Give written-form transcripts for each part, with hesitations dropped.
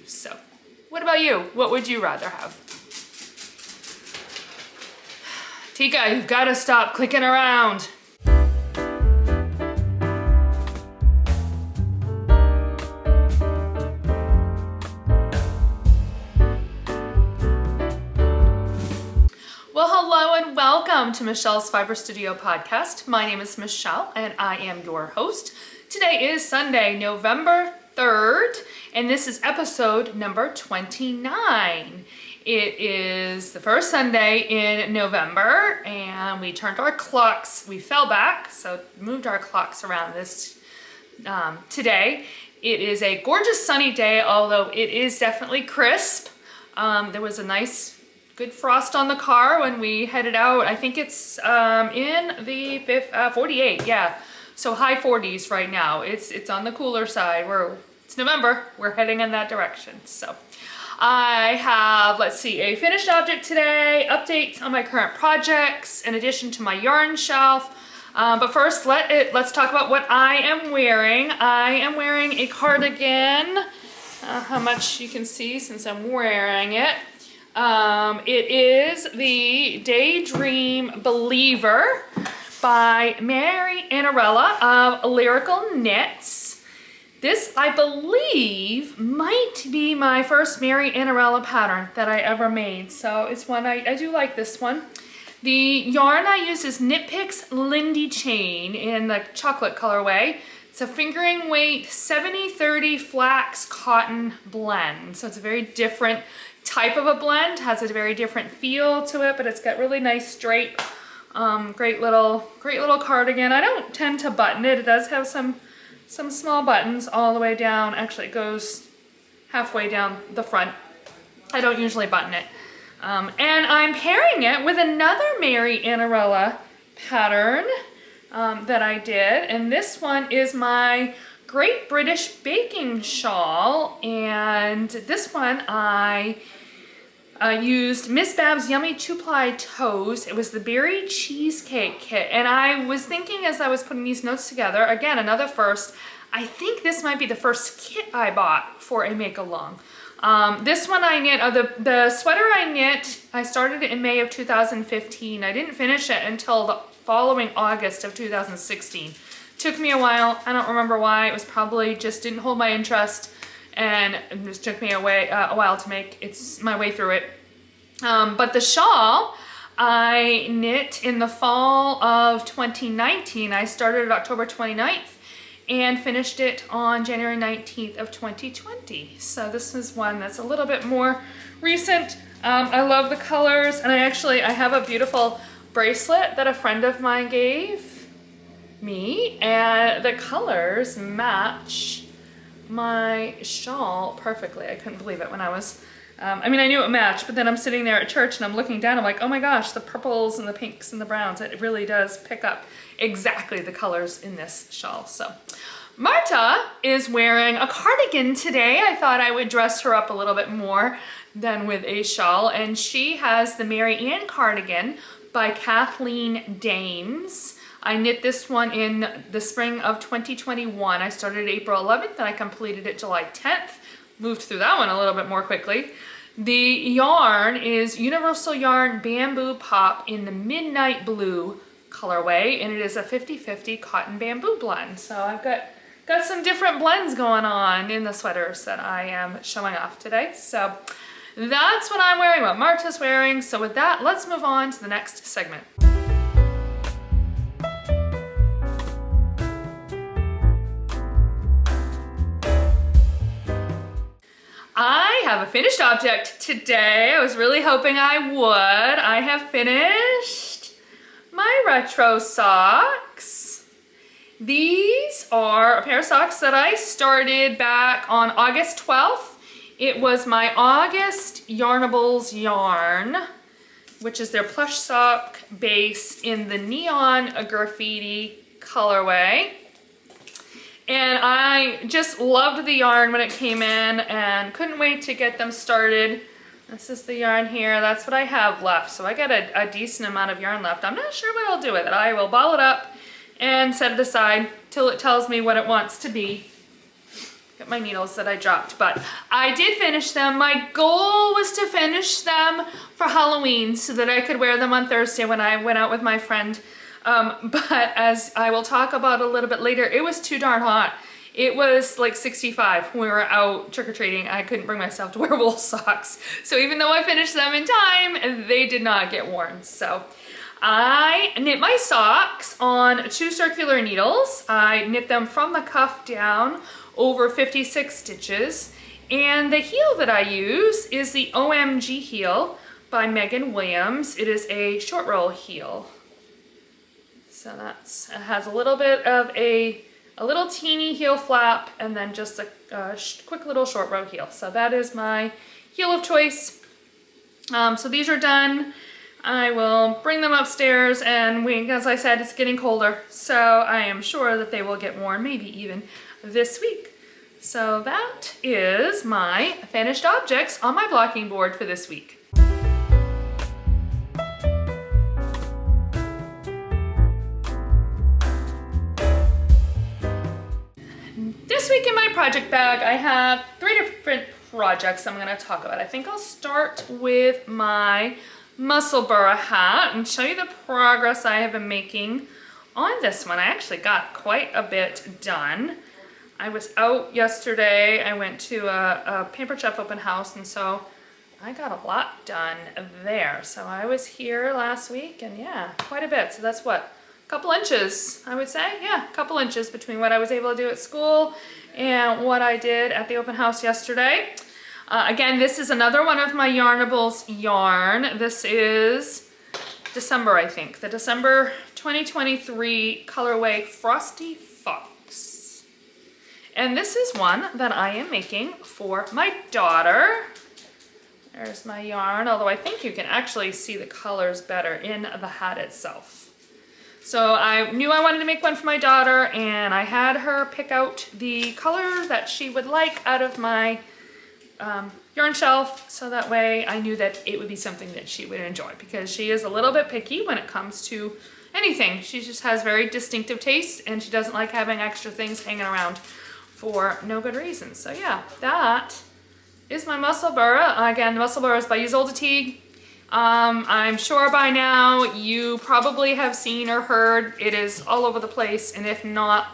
So what about you? What would you rather have? Tika, you've got to stop clicking around. Well, hello and welcome to Michelle's Fiber Studio podcast. My name is Michelle and I am your host. Today is Sunday, November 3rd, and this is episode number 29. It is the first Sunday in November, and we turned our clocks, we fell back, so moved our clocks around this today. It is a gorgeous sunny day, although it is definitely crisp. There was a nice good frost on the car when we headed out. I think it's in the 48, yeah. So high 40s right now. It's on the cooler side. It's November, we're heading in that direction. So I have, let's see, a finished object today, updates on my current projects, in addition to my yarn shelf. But first, let's talk about what I am wearing. I am wearing a cardigan. How much you can see since I'm wearing it. It is the Daydream Believer by Annarella of Lyrical Knits. This, I believe, might be my first Annarella pattern that I ever made. So it's one, I do like this one. The yarn I use is Knit Picks Lindy Chain in the chocolate colorway. It's a fingering weight 70-30 flax cotton blend. So it's a very different type of a blend, has a very different feel to it, but it's got really nice drape. Great little cardigan. I don't tend to button it. It does have some small buttons all the way down. Actually, it goes halfway down the front. I don't usually button it. And I'm pairing it with another Annarella pattern that I did, and this one is my Great British Baking Shawl, and this one I used Miss Bab's Yummy 2-Ply Toes. It was the Berry Cheesecake Kit, and I was thinking as I was putting these notes together, again, another first, I think this might be the first kit I bought for a make-along. This one I knit, the sweater I knit, I started it in May of 2015. I didn't finish it until the following August of 2016. Took me a while. I don't remember why. It was probably just didn't hold my interest, and it just took me a while to make my way through it. But the shawl I knit in the fall of 2019. I started October 29th and finished it on January 19th of 2020. So this is one that's a little bit more recent. I love the colors, and I have a beautiful bracelet that a friend of mine gave me, and the colors match my shawl perfectly. I couldn't believe it when I was, I knew it matched, but then I'm sitting there at church and I'm looking down, I'm like, oh my gosh, the purples and the pinks and the browns, it really does pick up exactly the colors in this shawl. So Marta is wearing a cardigan today. I thought I would dress her up a little bit more than with a shawl, and she has the Marianne cardigan by Kathleen Dames. I knit this one in the spring of 2021. I started April 11th and I completed it July 10th. Moved through that one a little bit more quickly. The yarn is Universal Yarn Bamboo Pop in the Midnight Blue colorway, and it is a 50-50 cotton bamboo blend. So I've got some different blends going on in the sweaters that I am showing off today. So that's what I'm wearing, what Marta's wearing. So with that, let's move on to the next segment. I have a finished object today. I was really hoping I would. I have finished my retro socks. These are a pair of socks that I started back on August 12th. It was my August Yarnables yarn, which is their plush sock base in the neon graffiti colorway. And I just loved the yarn when it came in and couldn't wait to get them started. This is the yarn here. That's what I have left. So I got a decent amount of yarn left. I'm not sure what I'll do with it. I will ball it up and set it aside till it tells me what it wants to be. Got my needles that I dropped, but I did finish them. My goal was to finish them for Halloween so that I could wear them on Thursday when I went out with my friend. But as I will talk about a little bit later, it was too darn hot. It was like 65 when we were out trick-or-treating. I couldn't bring myself to wear wool socks. So even though I finished them in time, they did not get worn. So I knit my socks on 2 circular needles. I knit them from the cuff down over 56 stitches. And the heel that I use is the OMG heel by Megan Williams. It is a short roll heel. So it has a little bit of a little teeny heel flap and then just a quick little short row heel. So that is my heel of choice. So these are done. I will bring them upstairs, and as I said, it's getting colder. So I am sure that they will get worn, maybe even this week. So that is my finished objects on my blocking board for this week. This week in my project bag, I have 3 different projects I'm going to talk about. I think I'll start with my Musselburgh hat and show you the progress I have been making on this one. I actually got quite a bit done. I was out yesterday. I went to a Pampered Chef open house, and so I got a lot done there. So I was here last week, and yeah, quite a bit. So that's what? A couple inches, I would say. Yeah, a couple inches between what I was able to do at school and what I did at the open house yesterday. Again, this is another one of my Yarnables yarn. This is December, I think. The December 2023 colorway Frosty Fox. And this is one that I am making for my daughter. There's my yarn, although I think you can actually see the colors better in the hat itself. So I knew I wanted to make one for my daughter, and I had her pick out the color that she would like out of my yarn shelf, so that way I knew that it would be something that she would enjoy, because she is a little bit picky when it comes to anything. She just has very distinctive tastes, and she doesn't like having extra things hanging around for no good reason. So yeah, that is my Musselburgh. Again, the Musselburgh is by Ysolda Teague. I'm sure by now you probably have seen or heard. It is all over the place, and if not,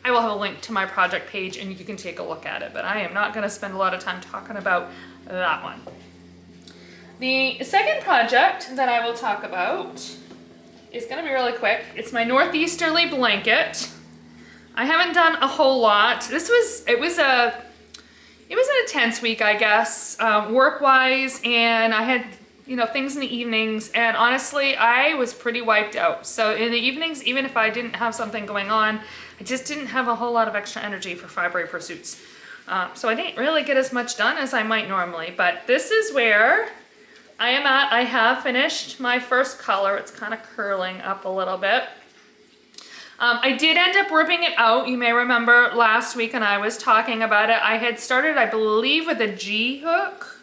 I will have a link to my project page and you can take a look at it, but I am not going to spend a lot of time talking about that one. The second project that I will talk about is going to be really quick. It's my Northeasterly Blanket. I haven't done a whole lot. It was an intense week, I guess, work-wise, and I had things in the evenings, and honestly, I was pretty wiped out. So in the evenings, even if I didn't have something going on, I just didn't have a whole lot of extra energy for fibery pursuits. So I didn't really get as much done as I might normally, but this is where I am at. I have finished my first color. It's kind of curling up a little bit. I did end up ripping it out. You may remember last week when I was talking about it, I had started, I believe, with a G hook.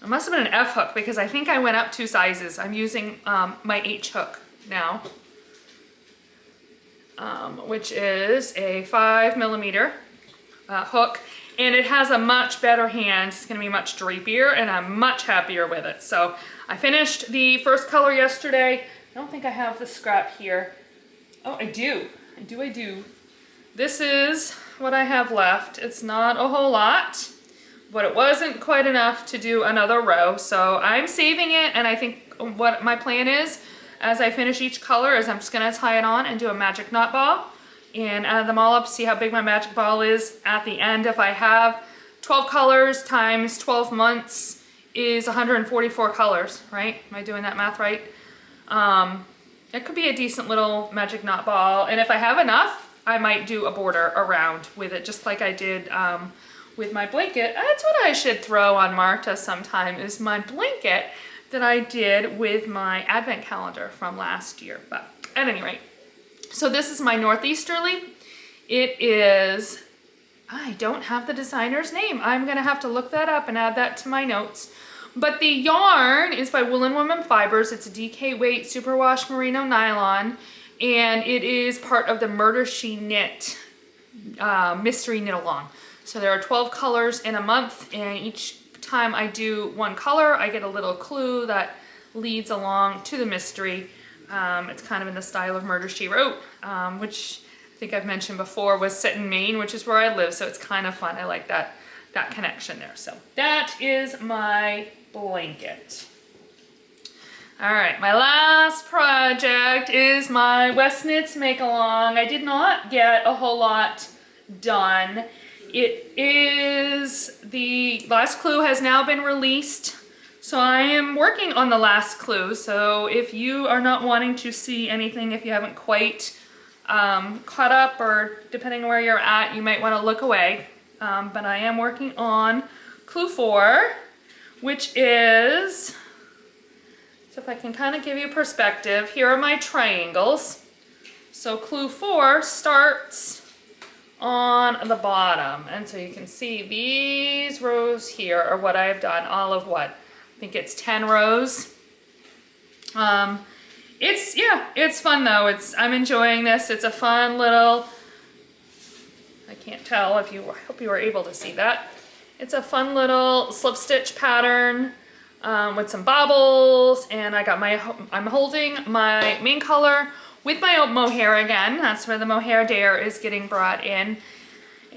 It must have been an F hook, because I think I went up 2 sizes. I'm using my H hook now, which is a 5mm hook, and it has a much better hand. It's going to be much drapier, and I'm much happier with it. So I finished the first color yesterday. I don't think I have the scrap here. Oh, I do. I do. This is what I have left. It's not a whole lot, but it wasn't quite enough to do another row, so I'm saving it. And I think what my plan is, as I finish each color, is I'm just gonna tie it on and do a magic knot ball and add them all up, see how big my magic ball is at the end. If I have 12 colors times 12 months is 144 colors, right? Am I doing that math right? It could be a decent little magic knot ball, and if I have enough, I might do a border around with it, just like I did with my blanket. That's what I should throw on Marta sometime, is my blanket that I did with my advent calendar from last year. But at any rate, so this is my Northeasterly. It is, I don't have the designer's name. I'm gonna have to look that up and add that to my notes. But the yarn is by Wool & Women Fibers. It's a DK weight superwash merino nylon, and it is part of the Murder She Knit mystery knit along. So there are 12 colors in a month, and each time I do one color, I get a little clue that leads along to the mystery. It's kind of in the style of Murder, She Wrote, which I think I've mentioned before was set in Maine, which is where I live, so it's kind of fun. I like that connection there. So that is my blanket. All right, my last project is my WestKnits MKAL. I did not get a whole lot done. It is, the last clue has now been released, so I am working on the last clue. So if you are not wanting to see anything, if you haven't quite caught up, or depending on where you're at, you might want to look away. But I am working on clue 4, which is, so if I can kind of give you perspective, here are my triangles. So clue 4 starts on the bottom, and so you can see these rows here are what I've done, all of what? I think it's 10 rows. It's fun though. I'm enjoying this. It's a fun little, I can't tell if you, I hope you were able to see that. It's a fun little slip stitch pattern with some bobbles, and I'm holding my main color with my mohair again. That's where the mohair dare is getting brought in.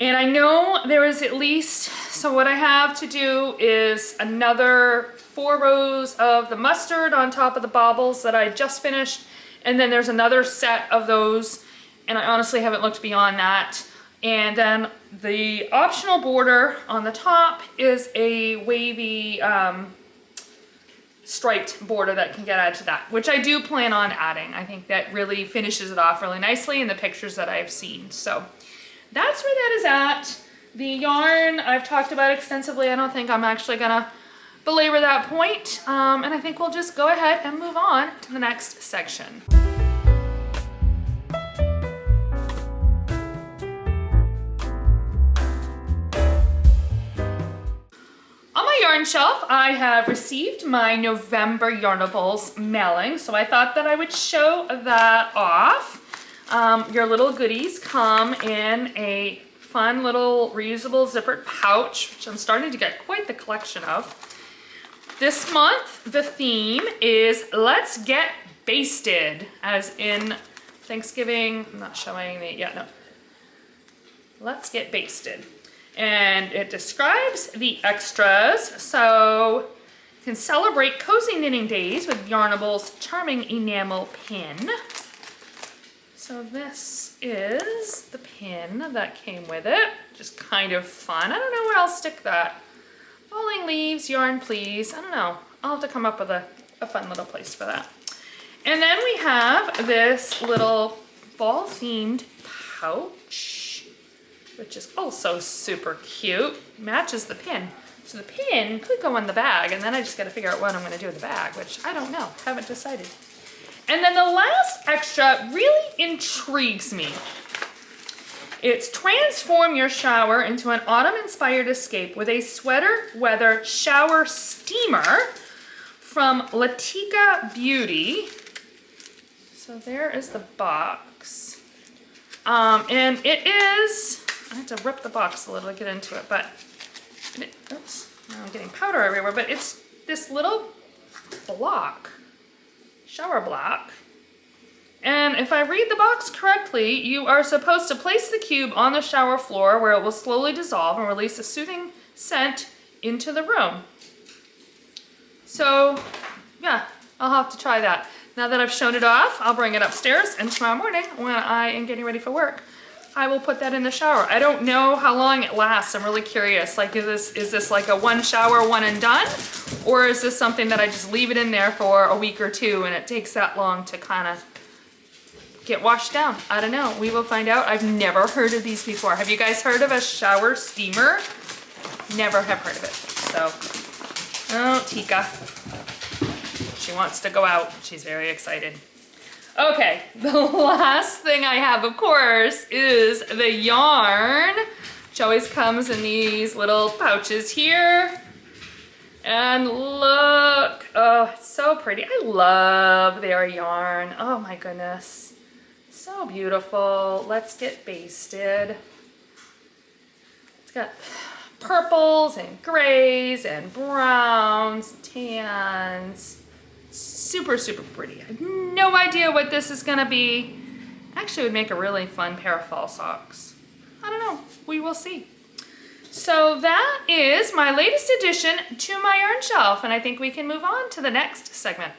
And I know there is at least, so what I have to do is another 4 rows of the mustard on top of the bobbles that I just finished. And then there's another set of those, and I honestly haven't looked beyond that. And then the optional border on the top is a wavy striped border that can get added to that, which I do plan on adding. I think that really finishes it off really nicely in the pictures that I've seen. So that's where that is at. The yarn I've talked about extensively. I don't think I'm actually gonna belabor that point. And I think we'll just go ahead and move on to the next section. On my yarn shelf, I have received my November Yarnables mailing, so I thought that I would show that off. Your little goodies come in a fun little reusable zippered pouch, which I'm starting to get quite the collection of. This month, the theme is Let's Get Basted, as in Thanksgiving. I'm not showing the, yeah, no. Let's Get Basted. And it describes the extras. So you can celebrate cozy knitting days with Yarnables' charming enamel pin. So this is the pin that came with it. Just kind of fun. I don't know where I'll stick that. Falling leaves, yarn please. I don't know. I'll have to come up with a fun little place for that. And then we have this little fall themed pouch, which is also super cute. Matches the pin. So the pin could go in the bag, and then I just gotta figure out what I'm gonna do with the bag, which I don't know, haven't decided. And then the last extra really intrigues me. It's transform your shower into an autumn-inspired escape with a sweater weather shower steamer from Latika Beauty. So there is the box. And it is, I have to rip the box a little to get into it, but, oops, now I'm getting powder everywhere, but it's this little block, shower block. And if I read the box correctly, you are supposed to place the cube on the shower floor where it will slowly dissolve and release a soothing scent into the room. So, yeah, I'll have to try that. Now that I've shown it off, I'll bring it upstairs, and tomorrow morning when I am getting ready for work, I will put that in the shower. I don't know how long it lasts. I'm really curious. Like, is this like a one shower, one and done? Or is this something that I just leave it in there for a week or two and it takes that long to kind of get washed down? I don't know. We will find out. I've never heard of these before. Have you guys heard of a shower steamer? Never have heard of it. So, oh, Tika. She wants to go out. She's very excited. Okay, the last thing I have, of course, is the yarn, which always comes in these little pouches here. And look, oh, it's so pretty. I love their yarn. Oh my goodness. So beautiful. Let's Get Basted. got purples and grays and browns, tans. Super, super pretty. I have no idea what this is gonna be. Actually, it would make a really fun pair of fall socks. I don't know, we will see. So that is my latest addition to my yarn shelf, and I think we can move on to the next segment.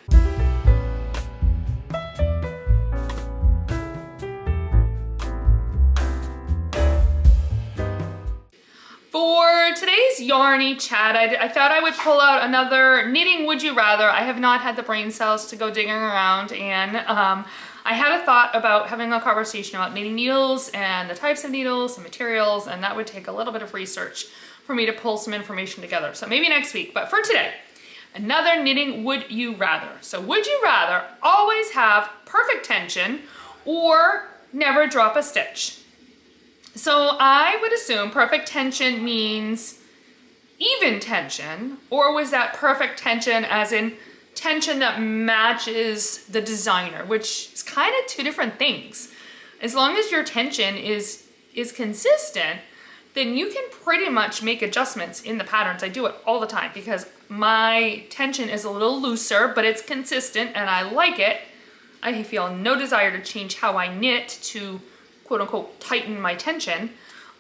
For today's Yarny Chat, I thought I would pull out another knitting would you rather. I have not had the brain cells to go digging around, and I had a thought about having a conversation about knitting needles and the types of needles and materials, and that would take a little bit of research for me to pull some information together. So maybe next week, but for today, another knitting would you rather. So would you rather always have perfect tension or never drop a stitch? So I would assume perfect tension means even tension, or was that perfect tension as in tension that matches the designer, which is kind of two different things. As long as your tension is consistent, then you can pretty much make adjustments in the patterns. I do it all the time because my tension is a little looser, but it's consistent and I like it. I feel no desire to change how I knit to quote unquote tighten my tension.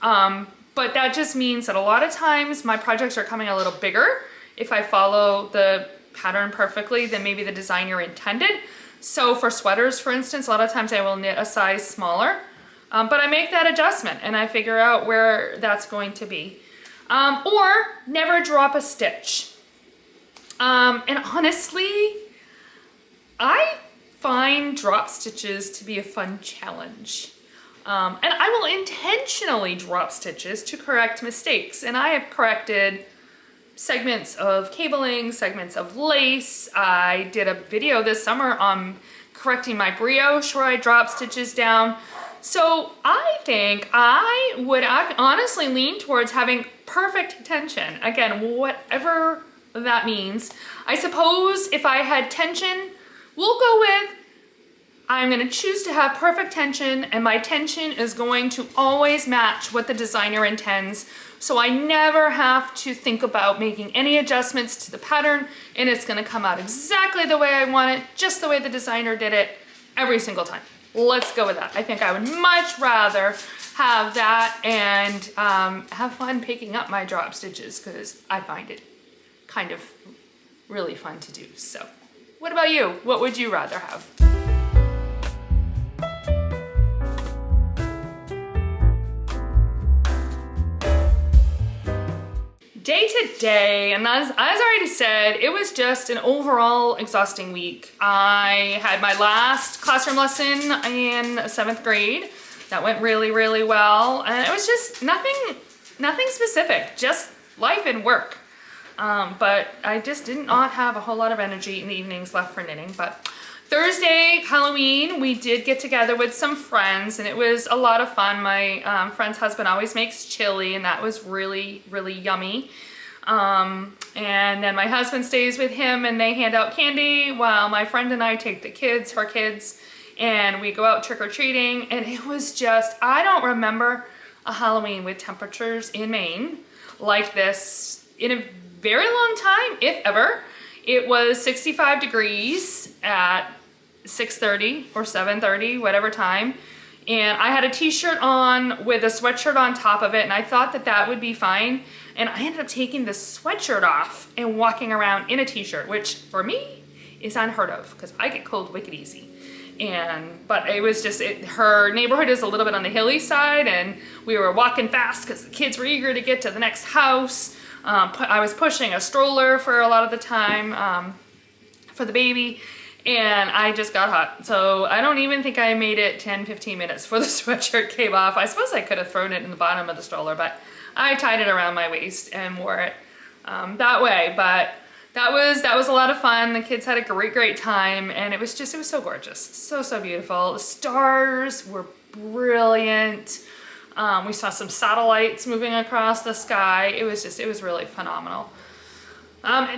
But that just means that a lot of times my projects are coming a little bigger if I follow the pattern perfectly than maybe the designer intended. So for sweaters, for instance, a lot of times I will knit a size smaller, but I make that adjustment and I figure out where that's going to be. Or never drop a stitch. And honestly, I find drop stitches to be a fun challenge. And I will intentionally drop stitches to correct mistakes. And I have corrected segments of cabling, segments of lace. I did a video this summer on correcting my brioche where I dropped stitches down. So I think I would honestly lean towards having perfect tension. Again, whatever that means. I suppose if I had tension, we'll go with I'm going to choose to have perfect tension, and my tension is going to always match what the designer intends. So I never have to think about making any adjustments to the pattern, and it's going to come out exactly the way I want it, just the way the designer did it every single time. Let's go with that. I think I would much rather have that and have fun picking up my drop stitches because I find it kind of really fun to do. So what about you? What would you rather have? Day to day, and as I already said, it was just an overall exhausting week. I had my last classroom lesson in 7th grade. That went really, really well. And it was just nothing specific, just life and work. But I just did not have a whole lot of energy in the evenings left for knitting. But Thursday, Halloween, we did get together with some friends and it was a lot of fun. My friend's husband always makes chili and that was really, really yummy. And then my husband stays with him and they hand out candy while my friend and I take the kids, her kids, and we go out trick-or-treating. And it was just, I don't remember a Halloween with temperatures in Maine like this in a very long time, if ever. It was 65 degrees at 6:30 or 7:30, whatever time. And I had a t-shirt on with a sweatshirt on top of it, and I thought that that would be fine. And I ended up taking the sweatshirt off and walking around in a t-shirt, which for me is unheard of because I get cold wicked easy. But it was just, her neighborhood is a little bit on the hilly side, and we were walking fast because the kids were eager to get to the next house. I was pushing a stroller for a lot of the time for the baby, and I just got hot. So I don't even think I made it 10-15 minutes before the sweatshirt came off. I suppose I could have thrown it in the bottom of the stroller, but I tied it around my waist and wore it that way. But that was a lot of fun. The kids had a great time, and it was so gorgeous. So beautiful. The stars were brilliant. We saw some satellites moving across the sky. It was really phenomenal.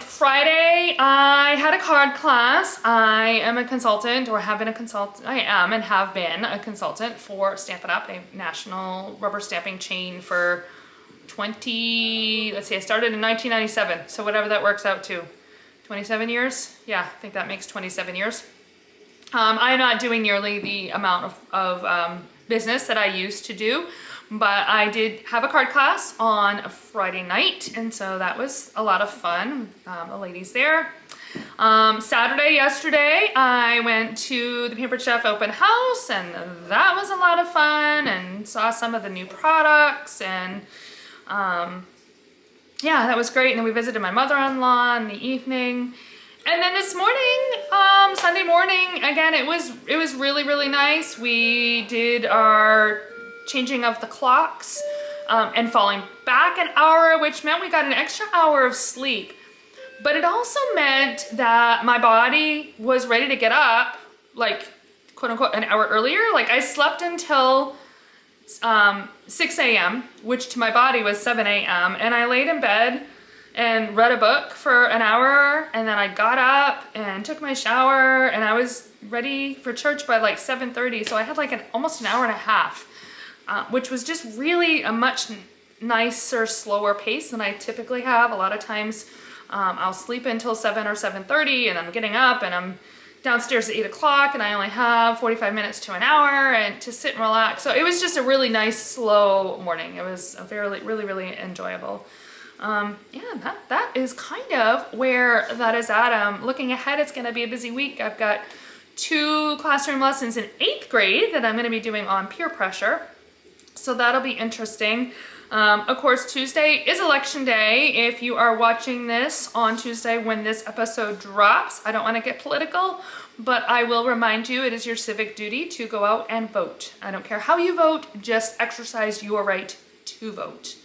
Friday, I had a card class. I am a consultant, or have been a consultant. I am and have been a consultant for Stampin' Up, a national rubber stamping chain for let's see, I started in 1997, so whatever that works out to. 27 years? Yeah, I think that makes 27 years. I'm not doing nearly the amount of business that I used to do, but I did have a card class on a Friday night, and so that was a lot of fun. The ladies there. Saturday, yesterday, I went to the Pampered Chef open house, and that was a lot of fun, and saw some of the new products, and yeah, that was great. And then we visited my mother-in-law in the evening. And then this morning, Sunday morning, again, it was really, really nice. We did our changing of the clocks and falling back an hour, which meant we got an extra hour of sleep. But it also meant that my body was ready to get up, like, quote unquote, an hour earlier. Like, I slept until 6 a.m., which to my body was 7 a.m. And I laid in bed and read a book for an hour, and then I got up and took my shower, and I was ready for church by like 7:30. So I had like almost an hour and a half, which was just really a much nicer, slower pace than I typically have. A lot of times I'll sleep until 7 or 7:30, and I'm getting up and I'm downstairs at 8 o'clock, and I only have 45 minutes to an hour and to sit and relax. So it was just a really nice, slow morning. It was a really enjoyable. Yeah, that is kind of where that is at. Looking ahead, it's going to be a busy week. I've got 2 classroom lessons in 8th grade that I'm going to be doing on peer pressure. So that'll be interesting. Of course, Tuesday is election day. If you are watching this on Tuesday when this episode drops, I don't want to get political, but I will remind you it is your civic duty to go out and vote. I don't care how you vote, just exercise your right to vote.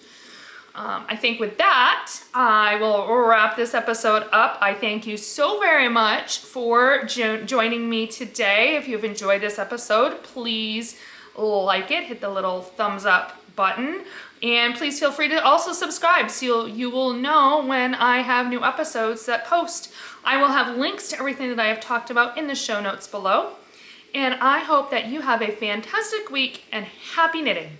I think with that, I will wrap this episode up. I thank you so very much for joining me today. If you've enjoyed this episode, please like it, hit the little thumbs up button, and please feel free to also subscribe so you will know when I have new episodes that post. I will have links to everything that I have talked about in the show notes below, and I hope that you have a fantastic week and happy knitting.